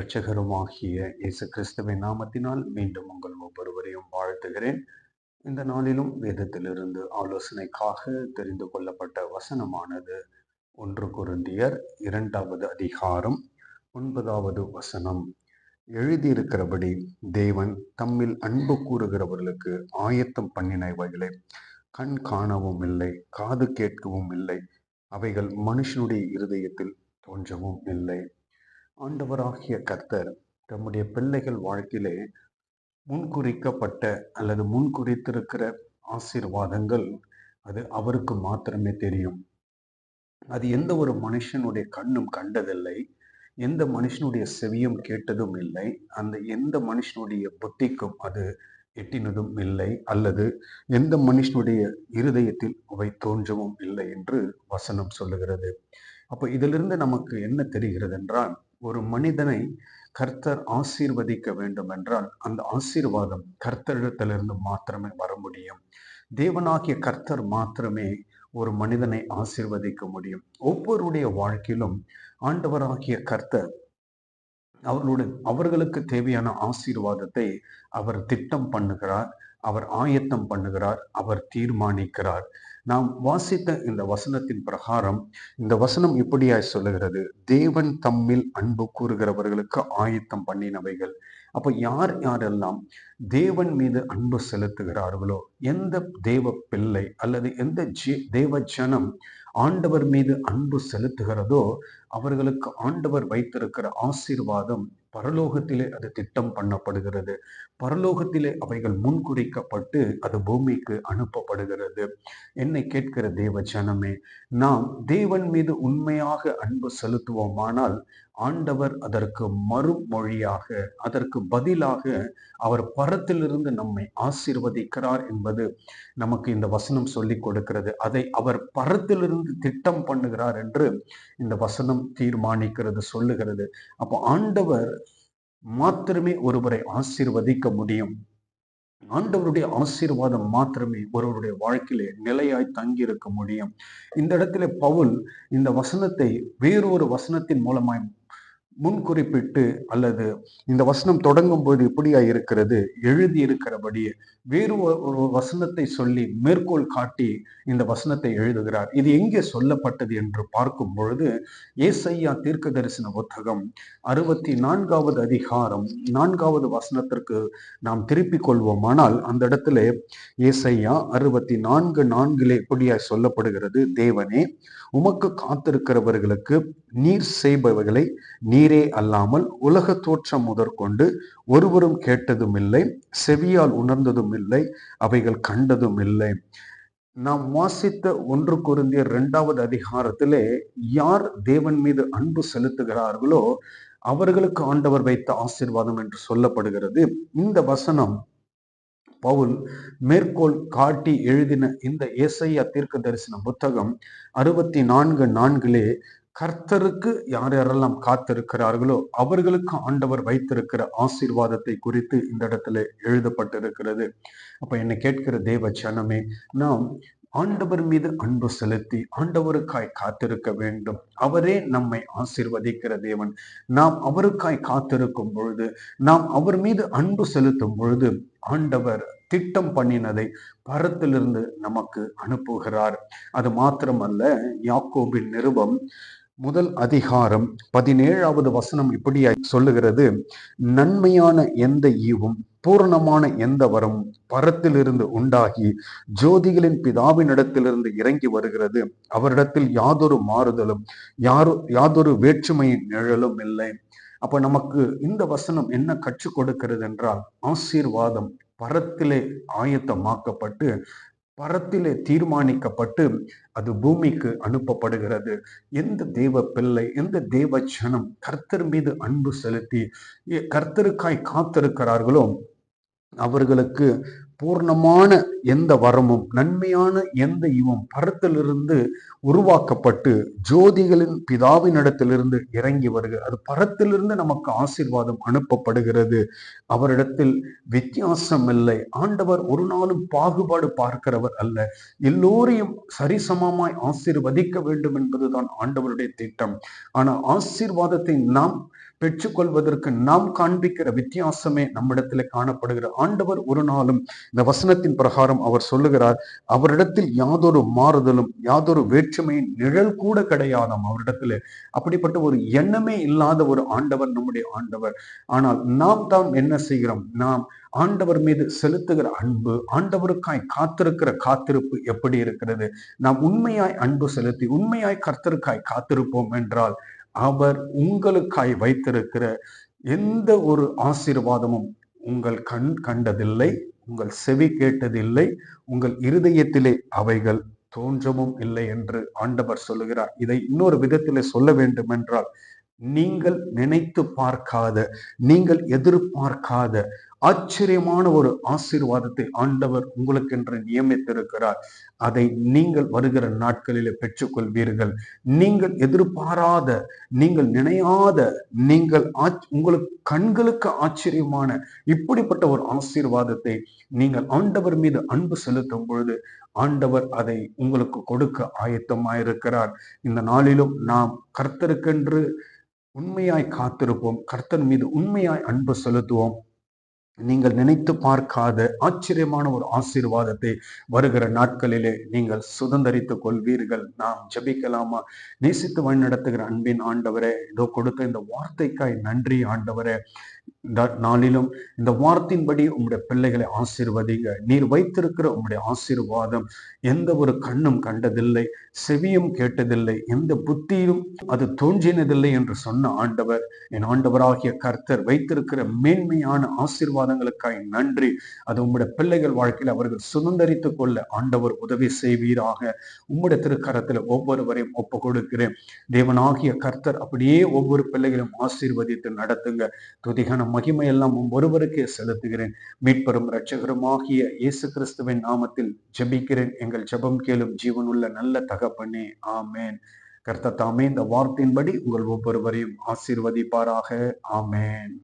இரட்சகருமாகிய இயேசு கிறிஸ்துவின் நாமத்தினால் மீண்டும் உங்கள் ஒவ்வொருவரையும் வாழ்த்துகிறேன். இந்த நாளிலும் வேதத்திலிருந்து ஆலோசனைக்காக தெரிந்து கொள்ளப்பட்ட வசனமானது 1 கொரிந்தியர் 2வது அதிகாரம் 9வது வசனம். எழுதியிருக்கிறபடி தேவன் தம்மில் அன்பு கூறுகிறவர்களுக்கு ஆயத்தம் பண்ணினவைகளை கண் காணவும் இல்லை, காது கேட்கவும் இல்லை, அவைகள் மனுஷனுடைய இருதயத்தில் தோன்றவும் இல்லை. ஆண்டவராகிய கர்த்தர் தம்முடைய பிள்ளைகள் வாழ்க்கையிலே முன்குறிக்கப்பட்ட அல்லது முன்குறித்திருக்கிற ஆசீர்வாதங்கள் அது அவருக்கு மாத்திரமே தெரியும். அது எந்த ஒரு மனுஷனுடைய கண்ணும் கண்டதில்லை, எந்த மனுஷனுடைய செவியும் கேட்டதும் இல்லை, அந்த எந்த மனுஷனுடைய புத்திக்கும் அது எட்டினதும் இல்லை, அல்லது எந்த மனுஷனுடைய இருதயத்தில் அவை தோன்றவும் இல்லை என்று வசனம் சொல்லுகிறது. அப்போ இதிலிருந்து நமக்கு என்ன தெரிகிறது என்றால், ஒரு மனிதனை கர்த்தர் ஆசீர்வதிக்க வேண்டும் என்றால் அந்த ஆசீர்வாதம் கர்த்தரிடத்திலிருந்து மாத்திரமே வர முடியும். தேவனாகிய கர்த்தர் மாத்திரமே ஒரு மனிதனை ஆசீர்வதிக்க முடியும். ஒவ்வொருடைய வாழ்க்கையிலும் ஆண்டவராகிய கர்த்தர் அவர்களுக்கு தேவையான ஆசீர்வாதத்தை அவர் திட்டம் பண்ணுகிறார், அவர் ஆயத்தம் பண்ணுகிறார், அவர் தீர்மானிக்கிறார். நாம் வாசித்த இந்த வசனத்தின் பிரகாரம் இந்த வசனம் இப்படியாய் சொல்லுகிறது, தேவன் தம்மில் அன்பு கூறுகிறவர்களுக்கு ஆயத்தம் பண்ணினவைகள். அப்ப யாரெல்லாம் தேவன் மீது அன்பு செலுத்துகிறார்களோ, எந்த தேவ பிள்ளை அல்லது எந்த தேவ ஜனம் ஆண்டவர் மீது அன்பு செலுத்துகிறதோ அவர்களுக்கு ஆண்டவர் வைத்திருக்கிற ஆசீர்வாதம் பரலோகத்திலே அது திட்டம் பண்ணப்படுகிறது. பரலோகத்திலே அவைகள் முன்குறிக்கப்பட்டு அது பூமிக்கு அனுப்பப்படுகிறது. என்னை கேட்கிற தேவ ஜனமே, நாம் தேவன் மீது உண்மையாக அன்பு செலுத்துவோமானால் ஆண்டவர் அதற்கு மறுமொழியாக, அதற்கு பதிலாக அவர் பரத்திலிருந்து நம்மை ஆசீர்வதிக்கிறார் என்பது நமக்கு இந்த வசனம் சொல்லிக் கொடுக்கிறது. அதை அவர் பரத்திலிருந்து திட்டம் பண்ணுகிறார் என்று இந்த வசனம் தீர்மானிக்கிறது, சொல்லுகிறது. அப்போ ஆண்டவர் மாத்திரமே ஒருவரை ஆசீர்வதிக்க முடியும். ஆண்டவருடைய ஆசீர்வாதம் மாத்திரமே ஒருவருடைய வாழ்க்கையிலே நிலையாய் தங்கி இருக்க முடியும். இந்த இடத்துல பவுல் இந்த வசனத்தை வேறொரு வசனத்தின் மூலமாய் முன்குறிப்பிட்டு, அல்லது இந்த வசனம் தொடங்கும் போது இப்படியா இருக்கிறது, எழுதி இருக்கிறபடியே வேறு ஒரு வசனத்தை சொல்லி மேற்கோள் காட்டி இந்த வசனத்தை எழுதுகிறார். இது எங்கே சொல்லப்பட்டது என்று பார்க்கும் பொழுது ஏசாயா தீர்க்க தரிசன புத்தகம் 64வது அதிகாரம் 4வது வசனத்திற்கு நாம் திருப்பிக் கொள்வோமானால், அந்த இடத்துல ஏசாயா 64:4 இப்படியா சொல்லப்படுகிறது, தேவனே உமக்கு காத்திருக்கிறவர்களுக்கு நீர் செய்பவைகளை நீரே அல்லாமல் உலக தோற்றம் முதற்கொண்டு ஒருவரும் கேட்டதும் இல்லை, செவியால் உணர்ந்ததும் இல்லை, அவைகள் கண்டதும் இல்லை. நாம் வாசித்த 1 கொரிந்தியர் 2வது அதிகாரத்திலே யார் தேவன் மீது அன்பு செலுத்துகிறார்களோ அவர்களுக்கு ஆண்டவர் வைத்த ஆசீர்வாதம் என்று சொல்லப்படுகிறது. இந்த வசனம் பவுல் மேற்கோள் காட்டி எழுதின இந்த ஏசாயா தீர்க்க தரிசன புத்தகம் 64:4 கர்த்தருக்கு யாரெல்லாம் காத்திருக்கிறார்களோ அவர்களுக்கு ஆண்டவர் வைத்திருக்கிற ஆசீர்வாதத்தை குறித்து இந்த இடத்துல எழுதப்பட்டிருக்கிறது. அப்ப என்னை கேட்கிற தேவ ஜனமே, நாம் ஆண்டவர் மீது அன்பு செலுத்தி ஆண்டவருக்காய் காத்திருக்க வேண்டும். அவரே நம்மை ஆசீர்வதிக்கிற தேவன். நாம் அவருக்காய் காத்திருக்கும் பொழுது, நாம் அவர் மீது அன்பு செலுத்தும் பொழுது ஆண்டவர் திட்டம் பண்ணினதை பரத்திலிருந்து நமக்கு அனுப்புகிறார். அது மாத்திரமல்ல, யாக்கோபின் நிருபம் 1 அதிகாரம் 17வது வசனம் இப்படியாய் சொல்லுகிறது, நன்மையான எந்த ஈவும் பூரணமான எந்த வரமும் பரத்திலிருந்து உண்டாகி ஜோதிகளின் பிதாவினிடத்திலிருந்து இறங்கி வருகிறது. அவரிடத்தில் யாதொரு மாறுதலும் யாதொரு வேற்றுமையின் நிழலும் இல்லை. அப்ப நமக்கு இந்த வசனம் என்ன கற்றுக் கொடுக்கிறது என்றால், ஆசீர்வாதம் பரத்திலே ஆயத்தமாக்கப்பட்டு பரத்திலே தீர்மானிக்கப்பட்டு அது பூமிக்கு அனுப்பப்படுகிறது. எந்த தேவ பிள்ளை, எந்த தேவ ஜனம் கர்த்தர் மீது அன்பு செலுத்தி கர்த்தருக்காய் காத்திருக்கிறார்களோ அவர்களுக்கு பூர்ணமான எந்த வரமும் நன்மையான எந்த ஈவும் பரத்திலிருந்து உருவாக்கப்பட்டு ஜோதிகளின் பிதாவினிடத்திலிருந்து இறங்கி வருகிறது. அது பரத்திலிருந்து நமக்கு ஆசீர்வாதம் அனுப்பப்படுகிறது. அவரிடத்தில் வித்தியாசம் இல்லை. ஆண்டவர் ஒரு நாளும் பாகுபாடு பார்க்கிறவர் அல்ல. எல்லோரையும் சரிசமமாய் ஆசீர்வதிக்க வேண்டும் என்பதுதான் ஆண்டவருடைய திட்டம். ஆனால் ஆசீர்வாதத்தை நாம் பெற்றுக்கொள்வதற்கு நாம் காண்பிக்கிற வித்தியாசமே நம்மிடத்துல காணப்படுகிற ஆண்டவர் ஒரு நாளும் இந்த வசனத்தின் பிரகாரம் அவர் சொல்லுகிறார், அவரிடத்தில் யாதொரு மாறுதலும் யாதொரு வேற்றுமையின் நிழல் கூட கிடையாதாம் அவரிடத்துல. அப்படிப்பட்ட ஒரு எண்ணமே இல்லாத ஒரு ஆண்டவர் நம்முடைய ஆண்டவர். ஆனால் நாம் தான் என்ன செய்கிறோம்? நாம் ஆண்டவர் மீது செலுத்துகிற அன்பு, ஆண்டவருக்காய் காத்திருக்கிற காத்திருப்பு எப்படி இருக்கிறது? நாம் உண்மையாய் அன்பு செலுத்தி உண்மையாய் கர்த்தருக்காய் காத்திருப்போம் என்றால், அவர் உங்களுக்காய் வைத்திருக்கிற எந்த ஒரு ஆசீர்வாதமும் உங்கள் கண் கண்டதில்லை, உங்கள் செவி கேட்டதில்லை, உங்கள் இருதயத்திலே அவைகள் தோன்றவும் இல்லை என்று ஆண்டவர் சொல்லுகிறார். இதை இன்னொரு விதத்திலே சொல்ல வேண்டும் என்றால், நீங்கள் நினைத்து பார்க்காத, நீங்கள் எதிர்பார்க்காத ஆச்சரியமான ஒரு ஆசீர்வாதத்தை ஆண்டவர் உங்களுக்கு நியமித்திருக்கிறார். அதை நீங்கள் வருகிற நாட்களிலே பெற்றுக்கொள்வீர்கள். நீங்கள் எதிர்பாராத, நீங்கள் நினையாத, நீங்கள் உங்களுக்கு கண்களுக்கு ஆச்சரியமான இப்படிப்பட்ட ஒரு ஆசீர்வாதத்தை நீங்கள் ஆண்டவர் மீது அன்பு செலுத்தும் பொழுது ஆண்டவர் அதை உங்களுக்கு கொடுக்க ஆயத்தமாயிருக்கிறார். இந்த நாளிலும் நாம் கர்த்தருக்கென்று உண்மையாய் காத்திருப்போம், கர்த்தர் மீது உண்மையாய் அன்பு செலுத்துவோம். நீங்கள் நினைத்து பார்க்காத ஆச்சரியமான ஒரு ஆசீர்வாதத்தை வருகிற நாட்களிலே நீங்கள் சுதந்தரித்துக் கொள்வீர்கள். நாம் ஜெபிக்கலாமா? நேசித்து வழிநடத்துகிற அன்பின் ஆண்டவரே, இதோ கொடுத்த இந்த வார்த்தைக்காய் நன்றி ஆண்டவரே. இந்த நாளிலும் இந்த வார்த்தையின்படி உம்முடைய பிள்ளைகளை ஆசீர்வதிங்க. நீர் வைத்திருக்கிற உம்முடைய ஆசீர்வாதம் எந்த ஒரு கண்ணும் கண்டதில்லை, செவியும் கேட்டதில்லை, எந்த புத்தியும் அது தோன்றினதில்லை என்று சொன்ன ஆண்டவர், என் ஆண்டவராகிய கர்த்தர் வைத்திருக்கிற மேன்மையான ஆசீர்வாதங்களுக்காய் நன்றி. அது உம்முடைய பிள்ளைகள் வாழ்க்கையில் அவர்கள் சுதந்தரித்துக் கொள்ள ஆண்டவர் உதவி செய்வீராக. உம்முடைய திருக்கரத்தில் ஒவ்வொருவரையும் ஒப்பு கொடுக்கிறேன். தேவனாகிய கர்த்தர் அப்படியே ஒவ்வொரு பிள்ளைகளும் ஆசீர்வதித்து நடத்துங்க. துதிகன மகிமையெல்லாம் ஒருவருக்கே செலுத்துகிறேன். மீட்பெரும் இரட்சகருமாகிய இயேசு கிறிஸ்துவின் நாமத்தில் ஜெபிக்கிறேன். எங்கள் ஜெபம் கேளும் ஜீவனுள்ள நல்ல தகப்பனே, ஆமேன். கர்த்தர் தாமே இந்த வார்த்தையின்படி உங்கள் ஒவ்வொருவரையும் ஆசீர்வதிப்பாராக. ஆமேன்.